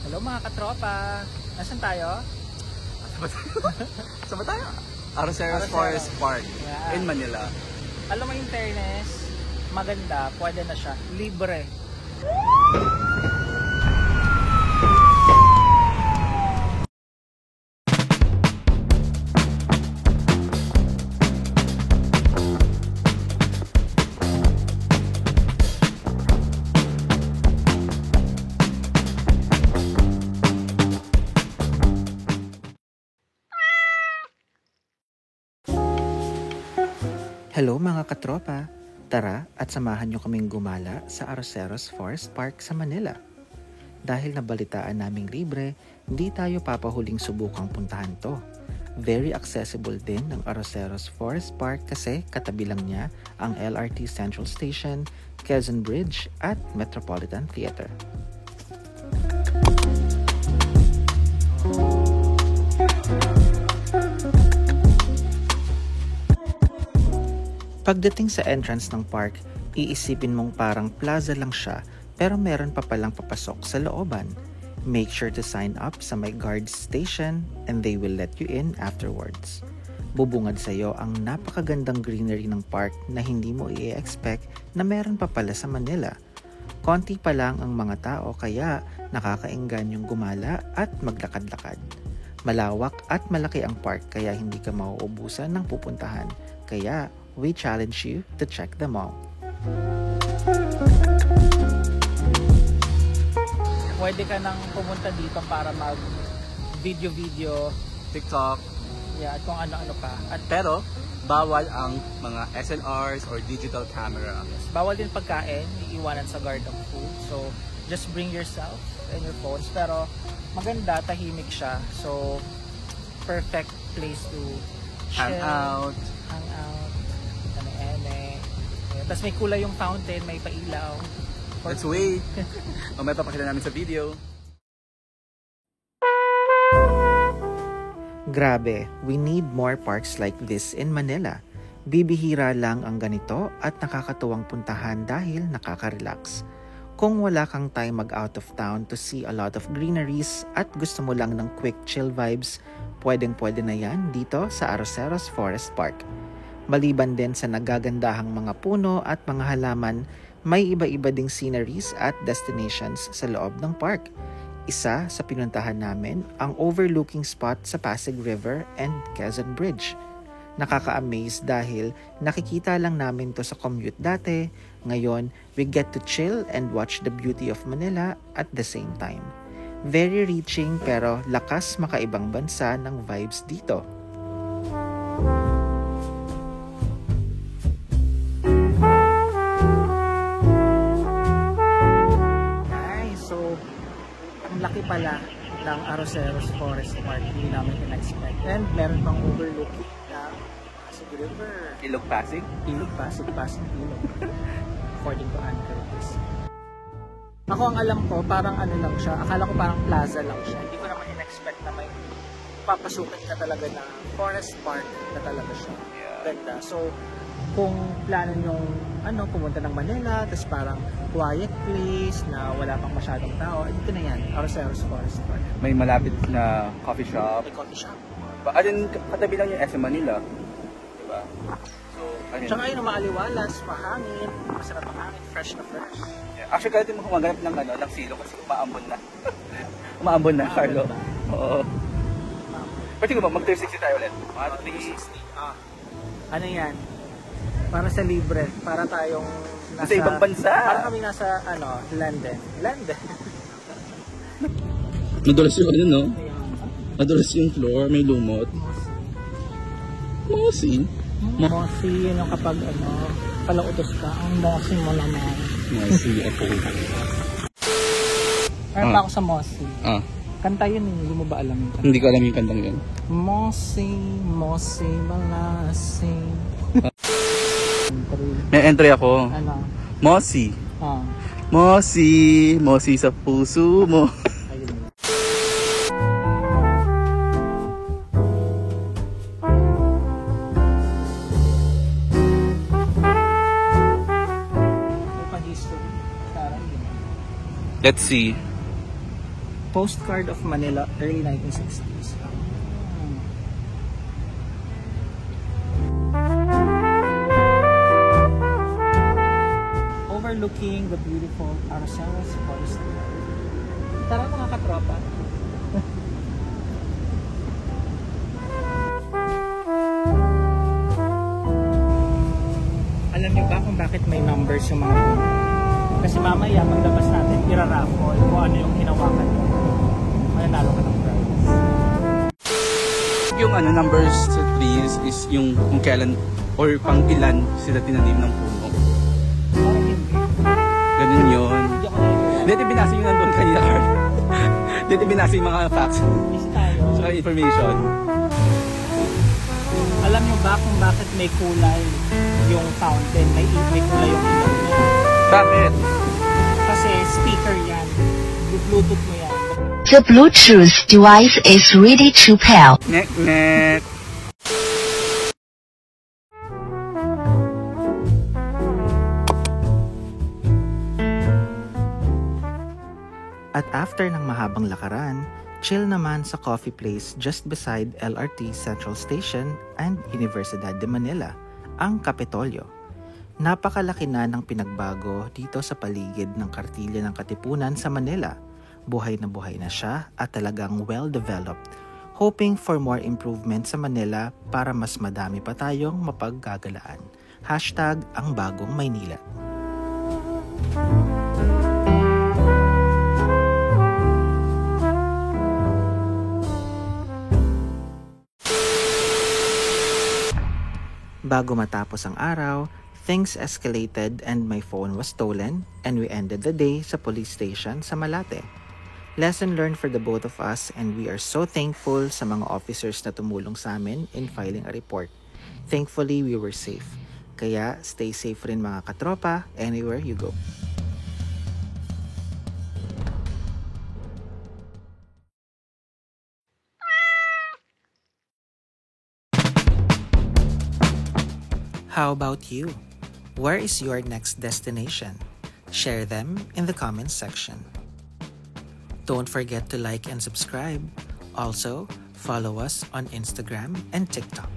Hello mga katropa! Nasaan tayo? Saan ba tayo? Arroceros Forest Park in Manila. Alam mo yung fairness, maganda, pwede na siya. Libre. Hello mga katropa! Tara at samahan nyo kaming gumala sa Arroceros Forest Park sa Manila. Dahil nabalitaan naming libre, hindi tayo papahuling subukang puntahan to. Very accessible din ang Arroceros Forest Park kasi katabi lang niya ang LRT Central Station, Quezon Bridge at Metropolitan Theater. Pagdating sa entrance ng park, iisipin mong parang plaza lang siya pero meron pa palang papasok sa looban. Make sure to sign up sa may guard station and they will let you in afterwards. Bubungad sa iyo ang napakagandang greenery ng park na hindi mo i-expect na meron pa pala sa Manila. Konti pa lang ang mga tao kaya nakakaenggan yung gumala at maglakad-lakad. Malawak at malaki ang park kaya hindi ka mauubusan ng pupuntahan. Kaya we challenge you to check them all. Pwede ka nang pumunta dito para mag video, TikTok. at kung ano-ano pa. At Pero, bawal ang mga SLRs or digital camera. bawal din pagkain, iiwanan sa guard ng food. So, just bring yourself and your phones. Pero maganda, tahimik siya. So, perfect place to Hang out. Tapos may kulay yung fountain, may pailaw. Let's wait. Mamaya papakita namin sa video. Grabe, we need more parks like this in Manila. Bibihira lang ang ganito at nakakatuwang puntahan dahil nakaka-relax. Kung wala kang time mag-out of town to see a lot of greeneries at gusto mo lang ng quick chill vibes, pwedeng-pwede na yan dito sa Arroceros Forest Park. Maliban din sa nagagandahang mga puno at mga halaman, may iba-iba ding sceneries at destinations sa loob ng park. Isa sa pinuntahan namin ang overlooking spot sa Pasig River and Quezon Bridge. Nakaka-amaze dahil nakikita lang namin to sa commute dati. Ngayon, we get to chill and watch the beauty of Manila at the same time. Very reaching pero lakas makaibang bansa ng vibes dito. Laki pala ng Arroceros Forest Park, hindi namin in-expect. And meron pang overlooking ng Pasig River. Ilog Pasig? Ilog Pasig, Ilog. According to Anchor. Ako ang alam ko, parang ano lang siya, akala ko parang plaza lang siya. Hindi ko naman in-expect na may papasukin ka talaga na forest park na talaga siya. Ganda. So, kung plano nyong pumunta ng Manila, tapos parang quiet place na wala pang masyadong tao, dito na yan, Arroceros Forest Park. May malapit na coffee shop. May coffee shop. Katabi lang yung SM Manila. Diba? So, Tsaka yun, maaliwalas, mahangin, masarap ang hangin, fresh na fresh. Yeah. Actually, kahit mo humaganap ng silo kasi umaambon na. Umaambon na, Carlo. Oo. Pwede ko ba, mag-360 tayo ulit? 360. Ano yan? Para sa libre, para tayong nasa ibang bansa. Para kami nasa London. Madulas yung no? Madulas yung floor, may lumot. Mossy. Mossy, yun yung kapag palautos ka, ang mossy mo naman. Mossy, okay. Meron pa ako sa Mossy. Kanta yun, hindi mo ba alam yung kanta? Hindi ko alam yung kantang yun. Mossy, malasing. May entry ako. Ano? Mossy. Mossy sa puso mo. Ayun. May pa-history. Let's see. Postcard of Manila, early 1960s. Overlooking the beautiful Arcelas Forest. Tara mga katropa. Alam niyo ba kung bakit may numbers yung mga puno? Kasi mamaya maglabas natin, iraraffle kung ano yung hinawakan mo. Mananalo ka ng prize. Yung numbers sa trees is yung kung kailan or pang ilan sila tinanim ng puno. Ganun yun. Dito binasa yung nandun kanina, Carl. Dito binasa yung mga facts. So, information. Alam niyo ba kung bakit may kulay yung fountain? May kulay yung ilaw niya. Bakit? Kasi speaker yan. Bluetooth mo yan. The Bluetooth device is ready to pair. Nek. At after ng mahabang lakaran, chill naman sa coffee place just beside LRT Central Station and Universidad de Manila, ang Kapitolyo. Napakalaki na ng pinagbago dito sa paligid ng kartilya ng Katipunan sa Manila. Buhay na siya at talagang well-developed, hoping for more improvement sa Manila para mas madami pa tayong mapaggagalaan. #ang bagong Maynila. Bago matapos ang araw, things escalated and my phone was stolen and we ended the day sa police station sa Malate. Lesson learned for the both of us and we are so thankful sa mga officers na tumulong sa amin in filing a report. Thankfully, we were safe. Kaya stay safe rin mga katropa anywhere you go. How about you? Where is your next destination? Share them in the comments section. Don't forget to like and subscribe. Also, follow us on Instagram and TikTok.